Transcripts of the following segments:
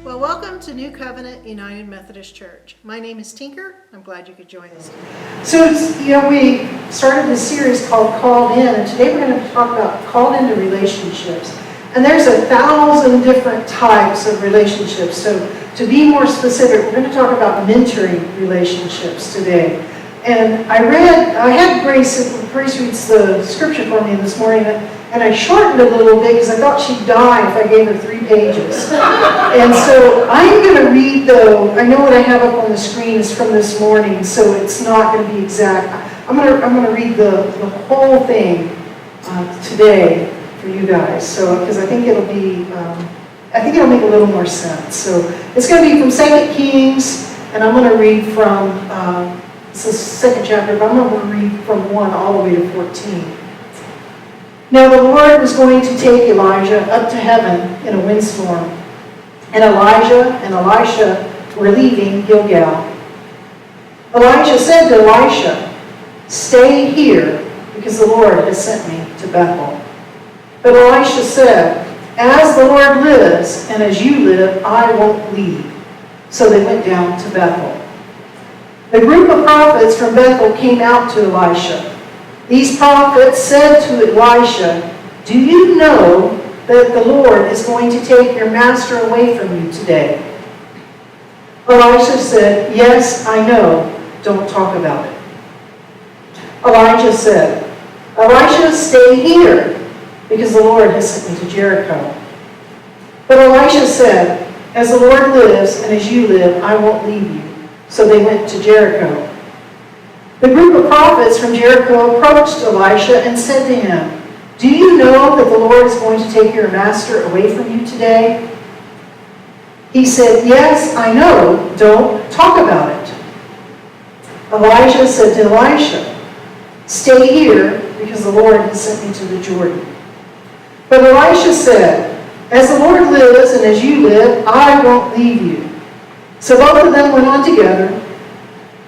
Well, welcome to New Covenant United Methodist Church. My name is Tinker. I'm glad you could join us today. So, we started this series called Called In, and today we're going to talk about called into relationships. And there's 1,000 different types of relationships. So, to be more specific, we're going to talk about mentoring relationships today. And I had Grace reads the scripture for me this morning, and I shortened it a little bit because I thought she'd die if I gave her 3 pages. And so I'm going to read, though, I know what I have up on the screen is from this morning, so it's not going to be exact. I'm going to read the whole thing today for you guys, so because I think it'll make a little more sense. So it's going to be from 2 Kings, and I'm going to read from it's the 2nd chapter, but I'm going to read from 1 all the way to 14. Now the Lord was going to take Elijah up to heaven in a windstorm, and Elijah and Elisha were leaving Gilgal. Elijah said to Elisha, "Stay here, because the Lord has sent me to Bethel." But Elisha said, "As the Lord lives, and as you live, I won't leave." So they went down to Bethel. The group of prophets from Bethel came out to Elisha. These prophets said to Elisha, "Do you know that the Lord is going to take your master away from you today?" Elisha said, "Yes, I know. Don't talk about it." Elijah said, "Elisha, stay here, because the Lord has sent me to Jericho." But Elisha said, "As the Lord lives and as you live, I won't leave you." So they went to Jericho. The group of prophets from Jericho approached Elisha and said to him, "Do you know that the Lord is going to take your master away from you today?" He said, "Yes, I know. Don't talk about it." Elijah said to Elisha, "Stay here, because the Lord has sent me to the Jordan." But Elisha said, "As the Lord lives and as you live, I won't leave you." So both of them went on together.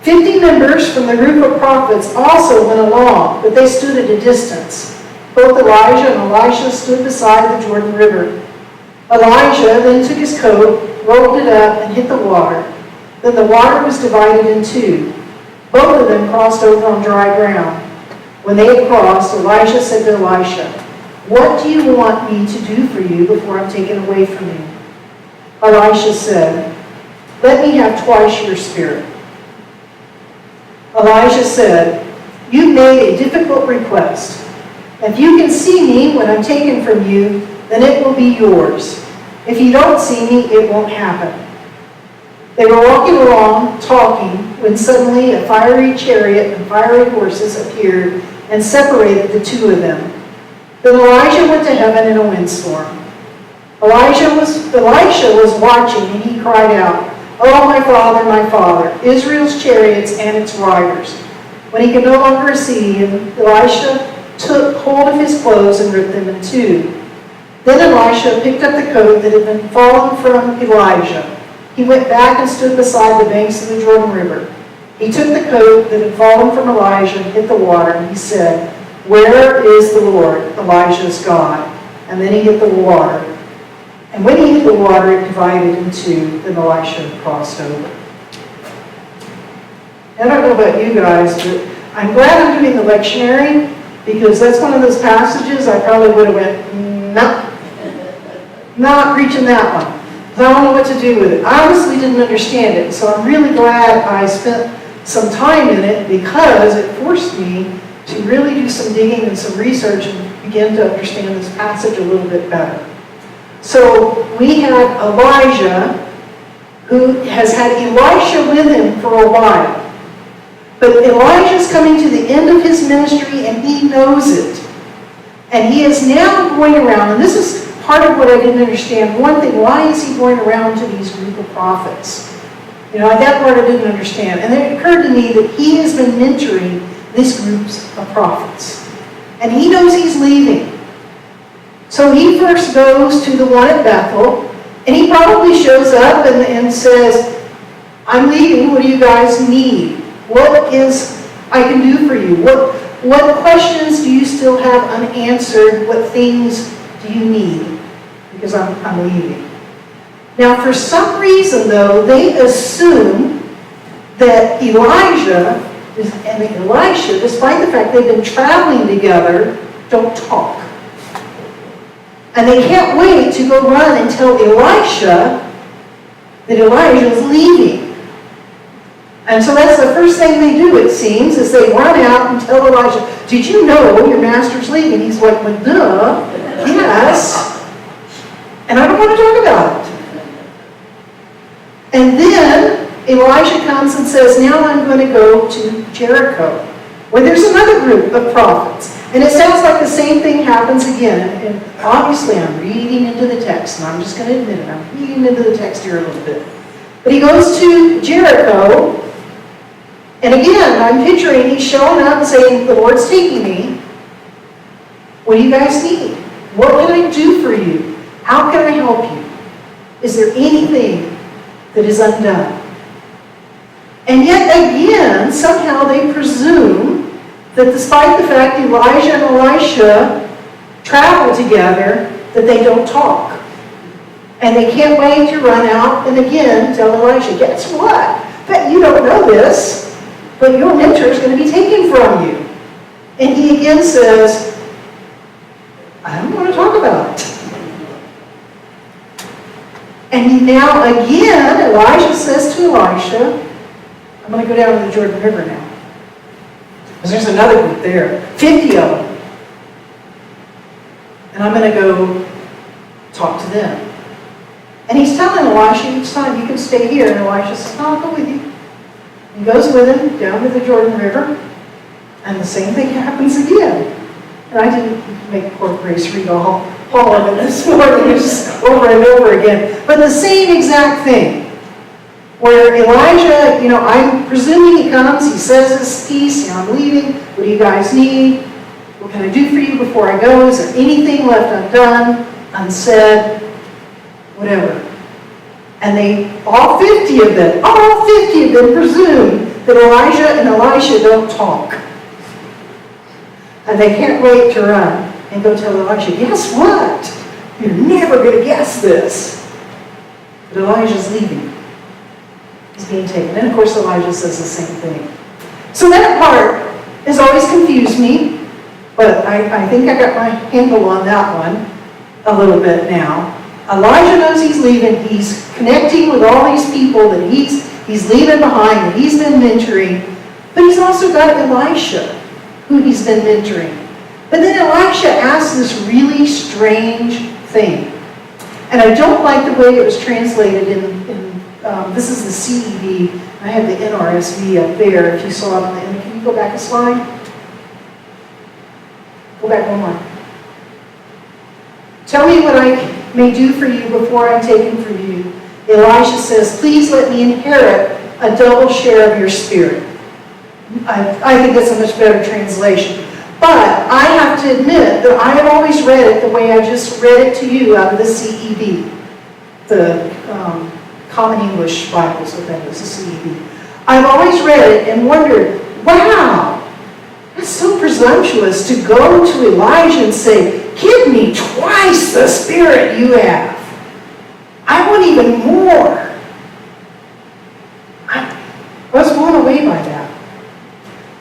50 members from the group of prophets also went along, but they stood at a distance. Both Elijah and Elisha stood beside the Jordan River. Elijah then took his coat, rolled it up, and hit the water. Then the water was divided in two. Both of them crossed over on dry ground. When they had crossed, Elijah said to Elisha, "What do you want me to do for you before I'm taken away from you?" Elisha said, "Let me have twice your spirit." Elijah said, "You've made a difficult request. If you can see me when I'm taken from you, then it will be yours. If you don't see me, it won't happen." They were walking along, talking, when suddenly a fiery chariot and fiery horses appeared and separated the two of them. Then Elijah went to heaven in a windstorm. Elisha was watching, and he cried out, "Oh, my Father, Israel's chariots and its riders." When he could no longer see him, Elisha took hold of his clothes and ripped them in two. Then Elisha picked up the coat that had been fallen from Elijah. He went back and stood beside the banks of the Jordan River. He took the coat that had fallen from Elijah and hit the water, and he said, "Where is the Lord, Elijah's God?" And then he hit the water. And when he hit the water, it divided in two. Then Elisha crossed over. I don't know about you guys, but I'm glad I'm doing the lectionary, because that's one of those passages I probably would have went, "No, not preaching that one. I don't know what to do with it." I honestly didn't understand it, so I'm really glad I spent some time in it, because it forced me to really do some digging and some research and begin to understand this passage a little bit better. So we have Elijah, who has had Elisha with him for a while. But Elijah's coming to the end of his ministry, and he knows it. And he is now going around, and this is part of what I didn't understand. One thing, why is he going around to these group of prophets? That part I didn't understand. And it occurred to me that he has been mentoring this group of prophets. And he knows he's leaving. So he first goes to the one at Bethel, and he probably shows up and says, "I'm leaving. What do you guys need? What is I can do for you? What questions do you still have unanswered? What things do you need? Because I'm leaving." Now, for some reason, though, they assume that Elijah and Elisha, despite the fact they've been traveling together, don't talk. And they can't wait to go run and tell Elisha that Elijah is leaving. And so that's the first thing they do, it seems, is they run out and tell Elisha, did you know your master's leaving? He's like, well, duh, yes. And I don't want to talk about it. And then Elisha comes and says, now I'm going to go to Jericho, where there's another group of prophets. And it sounds like the same thing happens again. And obviously I'm reading into the text, and I'm just going to admit it, I'm reading into the text here a little bit. But he goes to Jericho, and again, I'm picturing he's showing up and saying, the Lord's taking me. What do you guys need? What can I do for you? How can I help you? Is there anything that is undone? And yet again, somehow they presume that despite the fact Elijah and Elisha travel together, that they don't talk. And they can't wait to run out and again tell Elisha, guess what? Bet you don't know this, but your mentor is going to be taken from you. And he again says, I don't want to talk about it. And now again, Elijah says to Elisha, I'm going to go down to the Jordan River now. Because there's another group there, 50 of them. And I'm going to go talk to them. And he's telling Elisha each time, you can stay here. And Elisha says, no, I'll go with you. He goes with him down to the Jordan River. And the same thing happens again. And I didn't make poor Grace read all of it this morning, just over and over again. But the same exact thing. Where Elijah, I'm presuming he comes, he says his piece, I'm leaving, what do you guys need? What can I do for you before I go? Is there anything left undone, unsaid, whatever? And all 50 of them presume that Elijah and Elisha don't talk. And they can't wait to run and go tell Elisha, guess what? You're never going to guess this. But Elijah's leaving. He's being taken. And of course Elijah says the same thing. So that part has always confused me, but I think I got my handle on that one a little bit now. Elijah knows he's leaving. He's connecting with all these people that he's leaving behind, that he's been mentoring. But he's also got Elisha, who he's been mentoring. But then Elisha asks this really strange thing. And I don't like the way it was translated in this is the CEV. I have the NRSV up there. If you saw it on the end, can you go back a slide? Go back one more. Tell me what I may do for you before I'm taken from you. Elisha says, please let me inherit a double share of your spirit. I think that's a much better translation. But I have to admit that I have always read it the way I just read it to you out of the CEV. The Common English Bible, so that was the CEV. I've always read it and wondered, wow, that's so presumptuous to go to Elijah and say, give me twice the spirit you have. I want even more. I was blown away by that.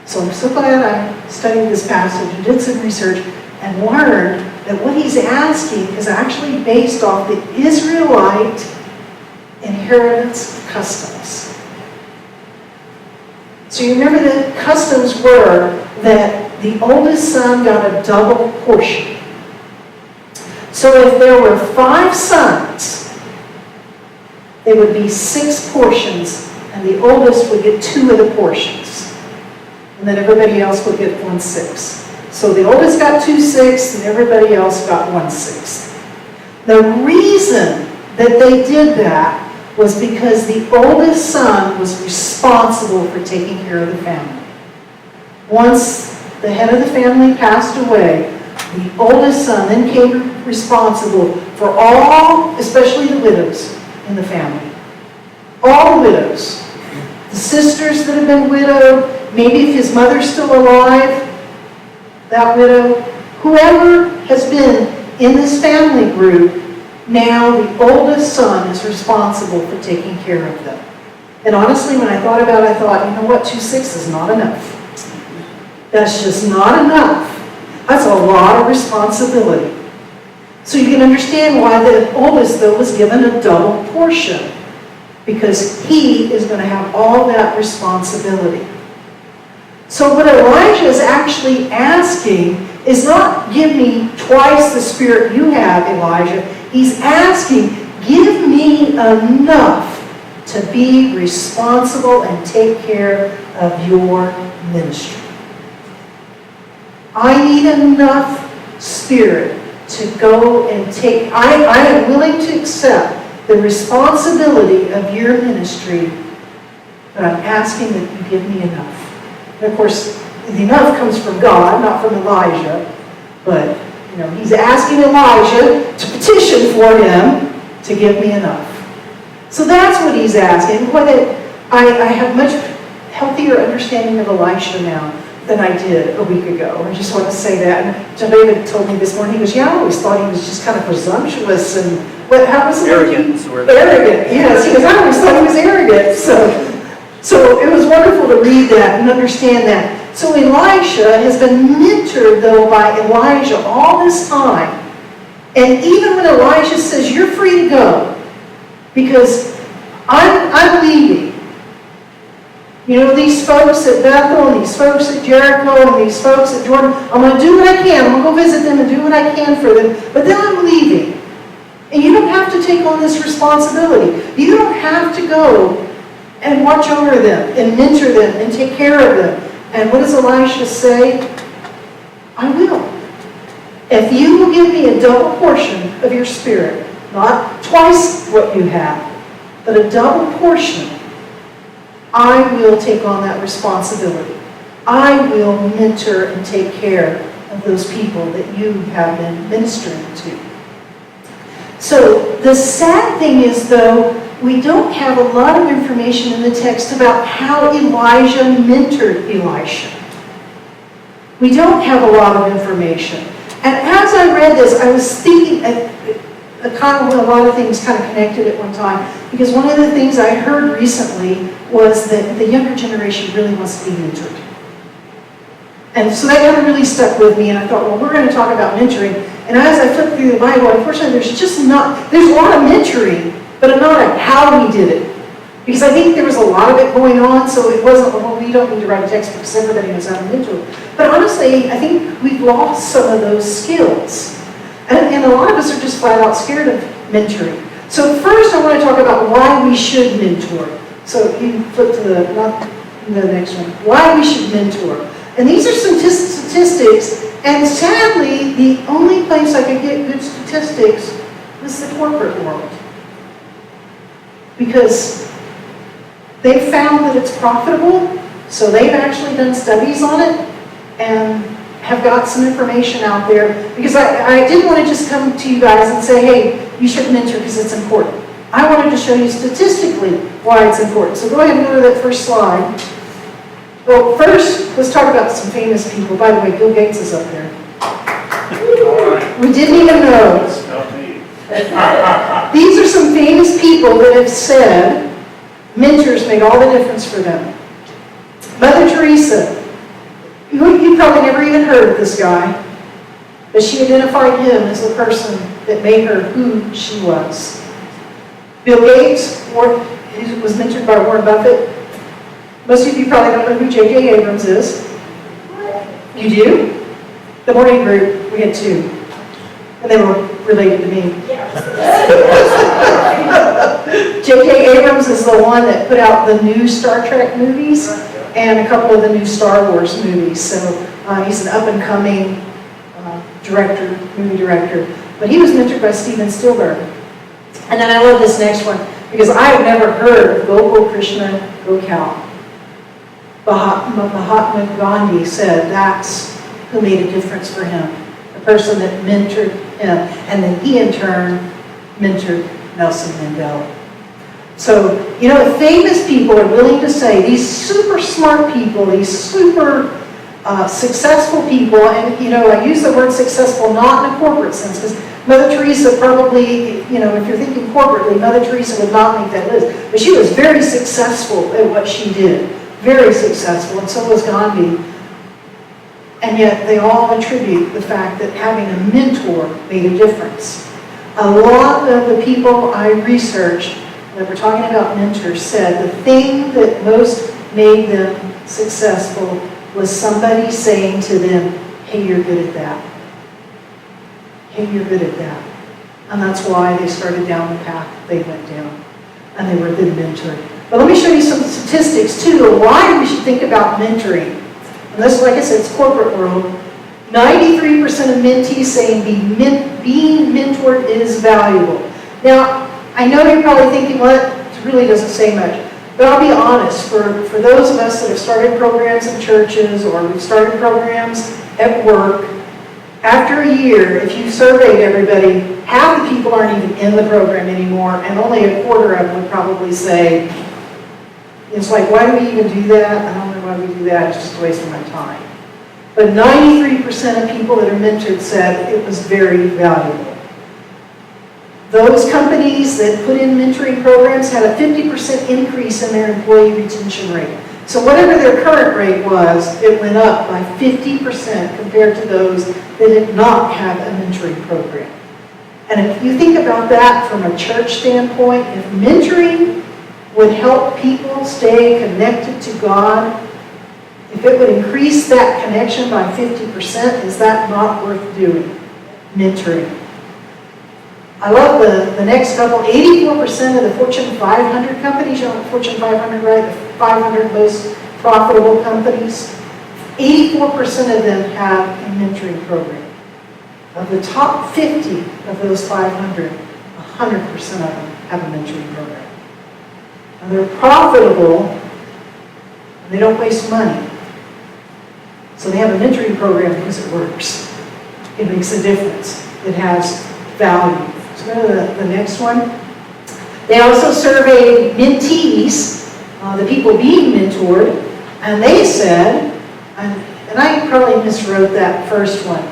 So I'm so glad I studied this passage and did some research and learned that what he's asking is actually based off the Israelite inheritance customs. So you remember the customs were that the oldest son got a double portion. So if there were 5 sons, there would be 6 portions, and the oldest would get 2 of the portions. And then everybody else would get 1/6. So the oldest got 2/6, and everybody else got 1/6. The reason that they did that was because the oldest son was responsible for taking care of the family. Once the head of the family passed away, the oldest son then came responsible for all, especially the widows in the family. All the widows. The sisters that have been widowed, maybe if his mother's still alive, that widow, whoever has been in this family group Now the oldest son is responsible for taking care of them. And honestly, when I thought about it, I thought, you know what, 2.6 is not enough. That's just not enough. That's a lot of responsibility. So you can understand why the oldest, though, was given a double portion. Because he is going to have all that responsibility. So what Elijah is actually asking is not, give me twice the spirit you have, Elijah. He's asking, give me enough to be responsible and take care of your ministry. I need enough spirit to go and take, I am willing to accept the responsibility of your ministry, but I'm asking that you give me enough. And of course, the enough comes from God, not from Elijah, but he's asking Elijah to petition for him to give me enough. So that's what he's asking. I have much healthier understanding of Elisha now than I did a week ago. I just want to say that. And John David told me this morning, he goes, I always thought he was just kind of presumptuous and how was it? Arrogant. Arrogant, yes. He goes, I always thought he was arrogant. So it was wonderful to read that and understand that. So Elisha has been mentored, though, by Elijah all this time. And even when Elijah says, you're free to go, because I'm leaving. These folks at Bethel and these folks at Jericho and these folks at Jordan, I'm going to do what I can. I'm going to go visit them and do what I can for them. But then I'm leaving. And you don't have to take on this responsibility. You don't have to go and watch over them and mentor them and take care of them. And what does Elisha say? I will. If you will give me a double portion of your spirit, not twice what you have, but a double portion, I will take on that responsibility. I will mentor and take care of those people that you have been ministering to. So the sad thing is, though, we don't have a lot of information in the text about how Elijah mentored Elisha. We don't have a lot of information. And as I read this, I was thinking, a lot of things kind of connected at one time, because one of the things I heard recently was that the younger generation really wants to be mentored. And so that kind of really stuck with me, and I thought, well, we're going to talk about mentoring. And as I flipped through the Bible, unfortunately, there's a lot of mentoring, but not of how we did it. Because I think there was a lot of it going on, so it wasn't, well, we don't need to write a textbook because everybody knows how to mentor. But honestly, I think we've lost some of those skills. And a lot of us are just flat out scared of mentoring. So first I want to talk about why we should mentor. So you flip to the next one. Why we should mentor. And these are some statistics, and sadly, the only place I could get good statistics was the corporate world. Because they found that it's profitable, so they've actually done studies on it, and have got some information out there. Because I didn't want to just come to you guys and say, hey, you should mentor because it's important. I wanted to show you statistically why it's important. So go ahead and go to that first slide. Well, first, let's talk about some famous people. By the way, Bill Gates is up there. We didn't even know. These are some famous people that have said mentors made all the difference for them. Mother Teresa. You probably never even heard of this guy, but she identified him as the person that made her who she was. Bill Gates was mentored by Warren Buffett. Most of you probably don't know who J.J. Abrams is. You do? The morning group, we had two. And they were related to me. J.J. Abrams is the one that put out the new Star Trek movies and a couple of the new Star Wars movies. So he's an up-and-coming movie director. But he was mentored by Steven Spielberg. And then I love this next one, because I have never heard of Gopal Krishna Gokal. Mahatma Gandhi said that's who made a difference for him, the person that mentored him, and then he in turn mentored Nelson Mandela. So, famous people are willing to say, these super smart people, these super successful people, and I use the word successful not in a corporate sense, because Mother Teresa probably, you know, if you're thinking corporately, Mother Teresa would not make that list. But she was very successful at what she did. Very successful, and so was Gandhi. And yet they all attribute the fact that having a mentor made a difference. A lot of the people I researched that were talking about mentors said the thing that most made them successful was somebody saying to them, hey, you're good at that. Hey, you're good at that. And that's why they started down the path they went down. And they were then mentored. But let me show you some statistics too of why we should think about mentoring. And this, like I said, it's corporate world. 93% of mentees saying being mentored is valuable. Now, I know you're probably thinking, well, it really doesn't say much. But I'll be honest, for those of us that have started programs in churches or we've started programs at work, after a year, if you surveyed everybody, half the people aren't even in the program anymore, and only a quarter of them would probably say, it's like, why do we even do that? I don't know why we do that, it's just a waste of my time. But 93% of people that are mentored said it was very valuable. Those companies that put in mentoring programs had a 50% increase in their employee retention rate. So whatever their current rate was, it went up by 50% compared to those that did not have a mentoring program. And if you think about that from a church standpoint, if mentoring would help people stay connected to God, if it would increase that connection by 50%, is that not worth doing? Mentoring. I love the next couple. 84% of the Fortune 500 companies, you know Fortune 500, right? The 500 most profitable companies. 84% of them have a mentoring program. Of the top 50 of those 500, 100% of them have a mentoring program. And they're profitable, and they don't waste money. So they have a mentoring program because it works. It makes a difference. It has value. So go to the next one. They also surveyed mentees, the people being mentored, and they said, and I probably miswrote that first one,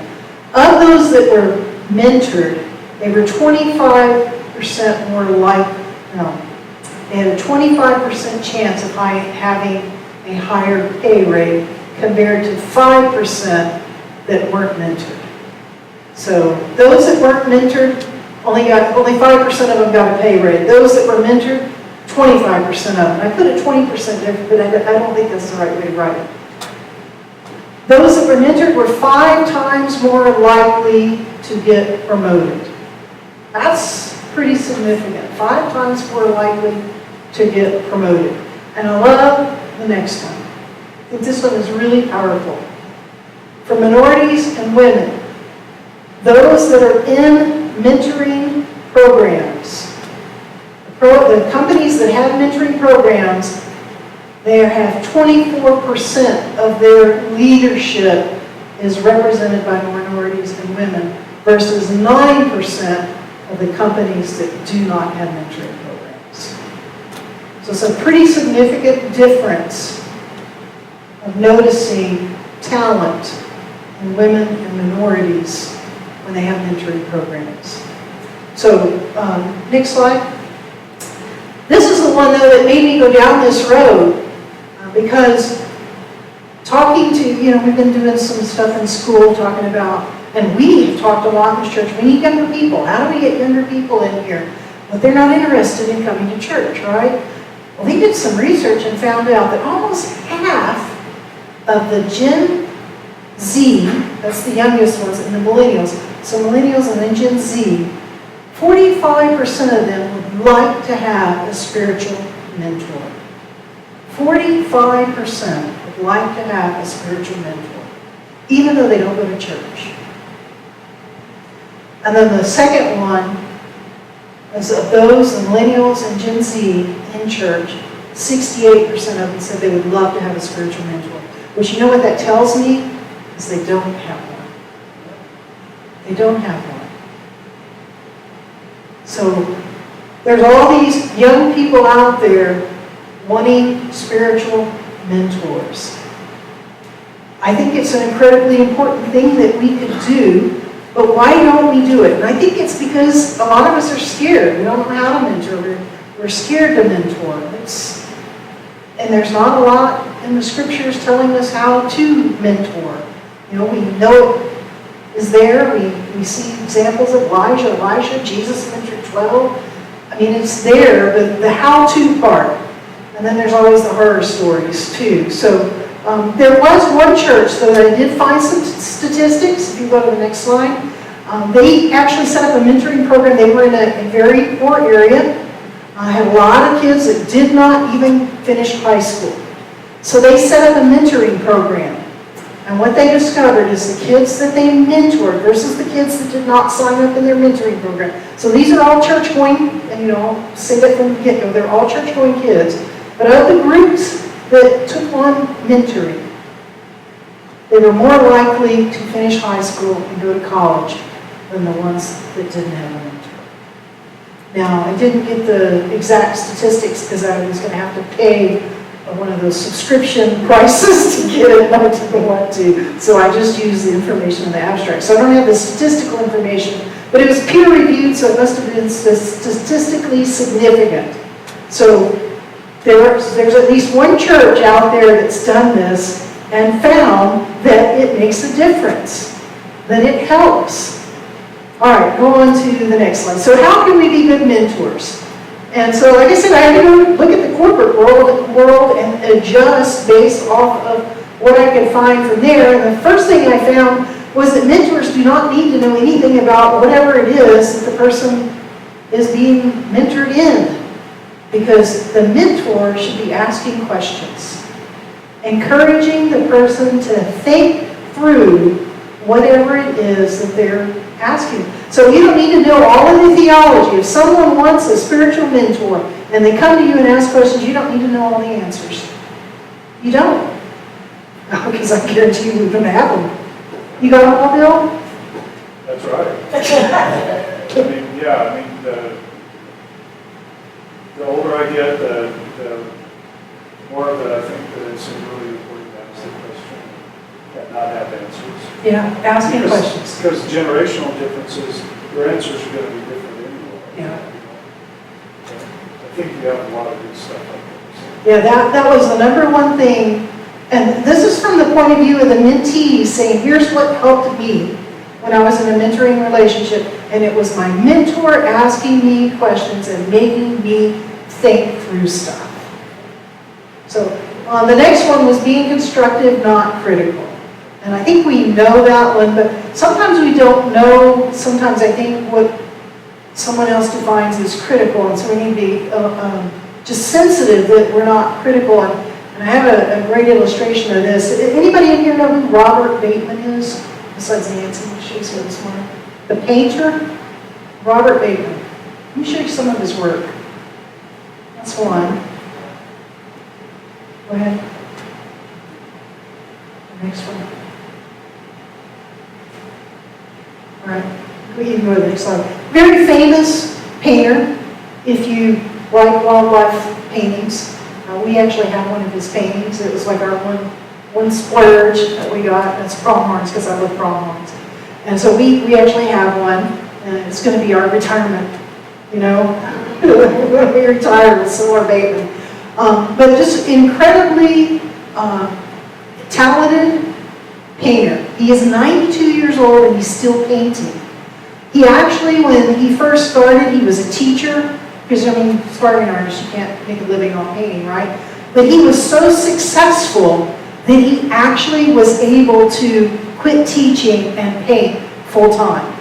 of those that were mentored, they were 25% more they had a 25% chance of having a higher pay rate compared to 5% that weren't mentored. So those that weren't mentored, only 5% of them got a pay rate. Those that were mentored, 25% of them. I put a 20% difference, but I don't think that's the right way to write it. Those that were mentored were 5 times more likely to get promoted. That's pretty significant. 5 times more likely to get promoted. And I love the next one. I think this one is really powerful. For minorities and women, those that are in mentoring programs, the companies that have mentoring programs, they have 24% of their leadership is represented by minorities and women versus 9% of the companies that do not have mentoring programs. So it's a pretty significant difference of noticing talent in women and minorities when they have mentoring programs. So, next slide. This is the one, though, that made me go down this road because talking to, we've been doing some stuff in school talking about, and we've talked a lot in this church, we need younger people. How do we get younger people in here? But they're not interested in coming to church, right? Well, they did some research and found out that almost half of the Gen Z, that's the youngest ones, and the millennials, so millennials and then Gen Z, 45% of them would like to have a spiritual mentor. 45% would like to have a spiritual mentor, even though they don't go to church. And then the second one is of those, the millennials and Gen Z in church, 68% of them said they would love to have a spiritual mentor. Which, you know what that tells me? Is they don't have one. They don't have one. So there's all these young people out there wanting spiritual mentors. I think it's an incredibly important thing that we could do, But why don't we do it? And I think it's because a lot of us are scared. We don't know how to mentor. We're scared to mentor. And there's not a lot in the scriptures telling us how to mentor. You know, we know it is there. We see examples of Elijah, Elisha, Jesus mentored 12. I mean, it's there, but the how-to part. And then there's always the horror stories, too. So there was one church, though, that I did find some statistics. If you go to the next slide. They actually set up a mentoring program. They were in a very poor area. Had a lot of kids that did not even finish high school. So they set up a mentoring program. And what they discovered is the kids that they mentored versus the kids that did not sign up in their mentoring program. So these are all church-going, and I'll say that from the get-go, they're all church-going kids. But of the groups that took on mentoring, they were more likely to finish high school and go to college than the ones that didn't have a mentor. Now, I didn't get the exact statistics because I was going to have to pay one of those subscription prices to get it, and I didn't want to. So I just used the information in the abstract. So I don't have the statistical information, but it was peer-reviewed, so it must have been statistically significant. So there's at least one church out there that's done this and found that it makes a difference, that it helps. All right, go on to the next slide. So how can we be good mentors? And so, like I said, I had to go look at the corporate world and adjust based off of what I could find from there. And the first thing I found was that mentors do not need to know anything about whatever it is that the person is being mentored in, because the mentor should be asking questions, encouraging the person to think through whatever it is that they're asking. So you don't need to know all of the theology. If someone wants a spiritual mentor and they come to you and ask questions, you don't need to know all the answers. You don't. Because I guarantee you we're going to have them. You got them all, Bill? That's right. The older I get, the more that I think that it's really important to ask the question and not have answers. Yeah, asking questions. Because generational differences, your answers are going to be different anyway. Yeah. I think you have a lot of good stuff like this. Yeah, that was the number one thing. And this is from the point of view of the mentee saying, here's what helped me when I was in a mentoring relationship. And it was my mentor asking me questions and making me think through stuff. So the next one was being constructive, not critical. And I think we know that one, but sometimes we don't know. Sometimes I think what someone else defines as critical, and so we need to be just sensitive that we're not critical. And I have a great illustration of this. Anybody in here know who Robert Bateman is? Besides Nancy, she's here this morning. The painter, Robert Bateman. Let me show you some of his work. That's one. Go ahead. The next one. All right, we can go to the next slide. Very famous painter, if you like wildlife paintings. We actually have one of his paintings. It was like our one splurge that we got. That's pronghorns, because I love pronghorns. And so we actually have one, and it's going to be our retirement, We're going to be retired with some more Bateman. But just incredibly talented painter. He is 92 years old and he's still painting. He actually, when he first started, he was a teacher, because starving artist, you can't make a living on painting, right? But he was so successful that he actually was able to quit teaching and paint full time.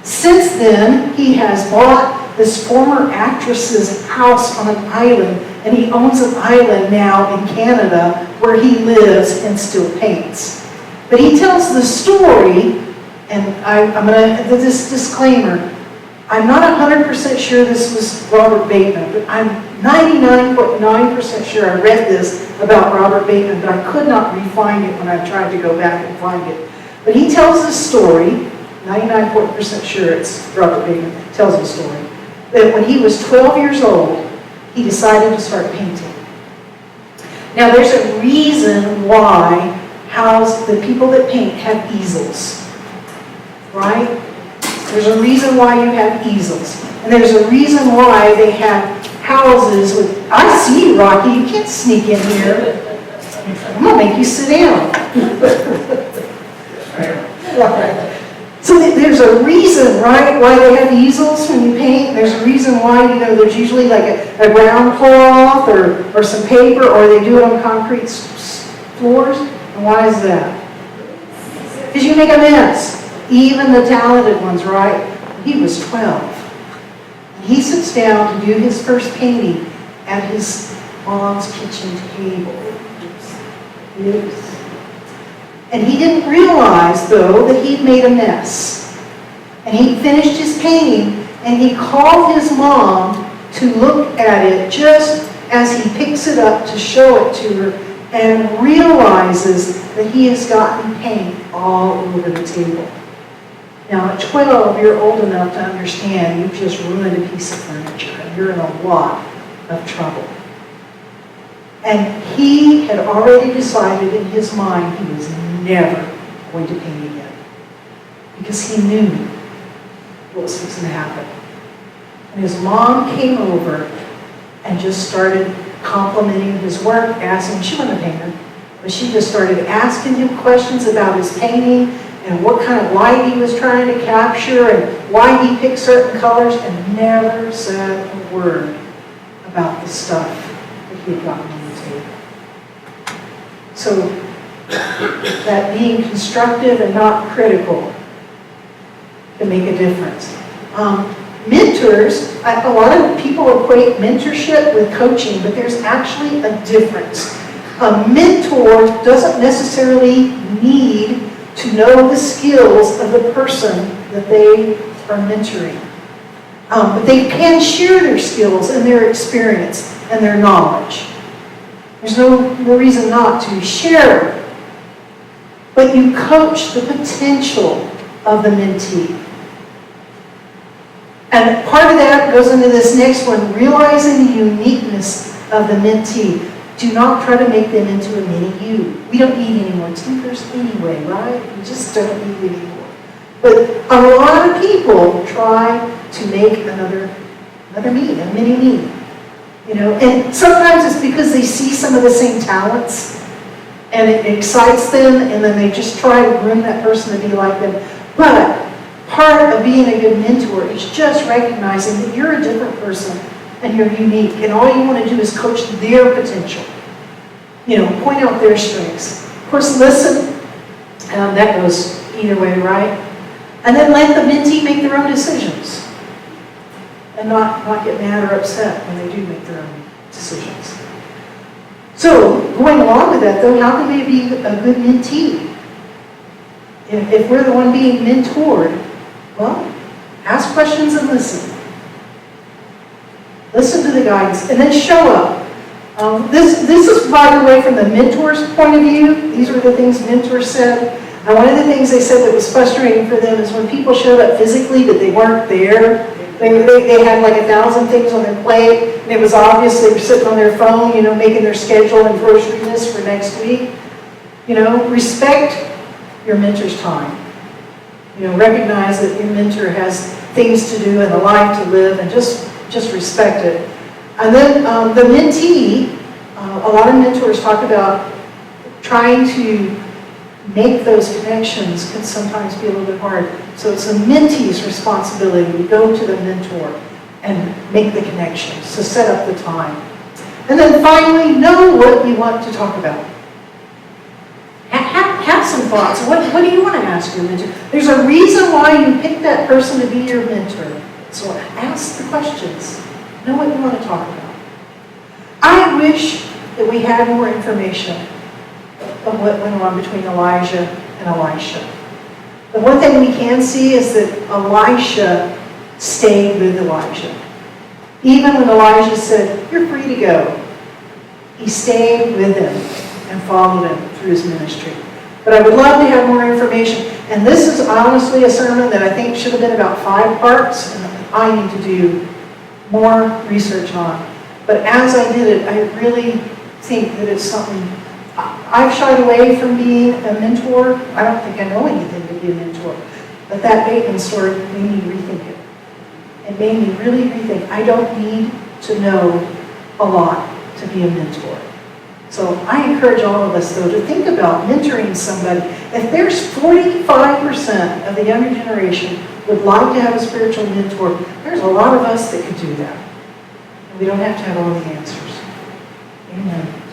Since then, he has bought this former actress's house on an island, and he owns an island now in Canada where he lives and still paints. But he tells the story, and I'm going to, this disclaimer, I'm not 100% sure this was Robert Bateman, but I'm 99.9% sure I read this about Robert Bateman, but I could not re-find it when I tried to go back and find it. But he tells this story, 99% sure it's Robert Bateman, tells the story, that when he was 12 years old, he decided to start painting. Now there's a reason why the people that paint have easels. right? There's a reason why you have easels. And there's a reason why they have houses with, I see you, Rocky, you can't sneak in here. I'm gonna make you sit down. Right. So there's a reason, right, why they have easels when you paint. There's a reason why, you know, there's usually like a ground cloth or some paper, or they do it on concrete floors. And why is that? Because you make a mess. Even the talented ones, right? He was 12. And he sits down to do his first painting at his mom's kitchen table. Oops. And he didn't realize, though, that he'd made a mess. And he finished his painting, and he called his mom to look at it just as he picks it up to show it to her, and realizes that he has gotten paint all over the table. Now, at 12, you're old enough to understand you've just ruined a piece of furniture, and you're in a lot of trouble. And he had already decided in his mind he was never going to paint again, because he knew what was going to happen. And his mom came over and just started complimenting his work, asking, she wasn't a painter, but she just started asking him questions about his painting and what kind of light he was trying to capture and why he picked certain colors, and never said a word about the stuff that he had gotten on the table. So that being constructive and not critical can make a difference. Mentors, a lot of people equate mentorship with coaching, but there's actually a difference. A mentor doesn't necessarily need to know the skills of the person that they are mentoring. But they can share their skills and their experience and their knowledge. There's no reason not to share. But you coach the potential of the mentee. And part of that goes into this next one, realizing the uniqueness of the mentee. Do not try to make them into a mini you. We don't need any more tinkers anyway, right? We just don't need anymore. But a lot of people try to make another me, a mini me. You know, and sometimes it's because they see some of the same talents and it excites them, and then they just try to groom that person to be like them. But part of being a good mentor is just recognizing that you're a different person and you're unique, and all you want to do is coach their potential. You know, point out their strengths. Of course, listen. That goes either way, right? And then let the mentee make their own decisions, and not get mad or upset when they do make their own decisions. So, going along with that, though, how can they be a good mentee? If we're the one being mentored, well, ask questions and listen. Listen to the guidance, and then show up. This is, by the way, from the mentor's point of view. These were the things mentors said. And one of the things they said that was frustrating for them is when people showed up physically, but they weren't there. They had like 1,000 things on their plate, and it was obvious they were sitting on their phone, you know, making their schedule and grocery list for next week. You know, respect your mentor's time. You know, recognize that your mentor has things to do and a life to live, and just respect it. And then the mentee, a lot of mentors talk about trying to make those connections can sometimes be a little bit hard. So it's the mentee's responsibility to go to the mentor and make the connections, so set up the time. And then finally, know what you want to talk about. Have some thoughts. What do you want to ask your mentor? There's a reason why you picked that person to be your mentor. So ask the questions. Know what you want to talk about. I wish that we had more information of what went on between Elijah and Elisha. The one thing we can see is that Elisha stayed with Elijah. Even when Elijah said, "You're free to go," he stayed with him and followed him through his ministry. But I would love to have more information. And this is honestly a sermon that I think should have been about 5 parts, and I need to do more research on. But as I did it, I really think that it's something. I've shied away from being a mentor. I don't think I know anything to be a mentor. But that Bateman story made me rethink it. It made me really rethink. I don't need to know a lot to be a mentor. So I encourage all of us, though, to think about mentoring somebody. If there's 45% of the younger generation would like to have a spiritual mentor, there's a lot of us that could do that. And we don't have to have all the answers. Amen.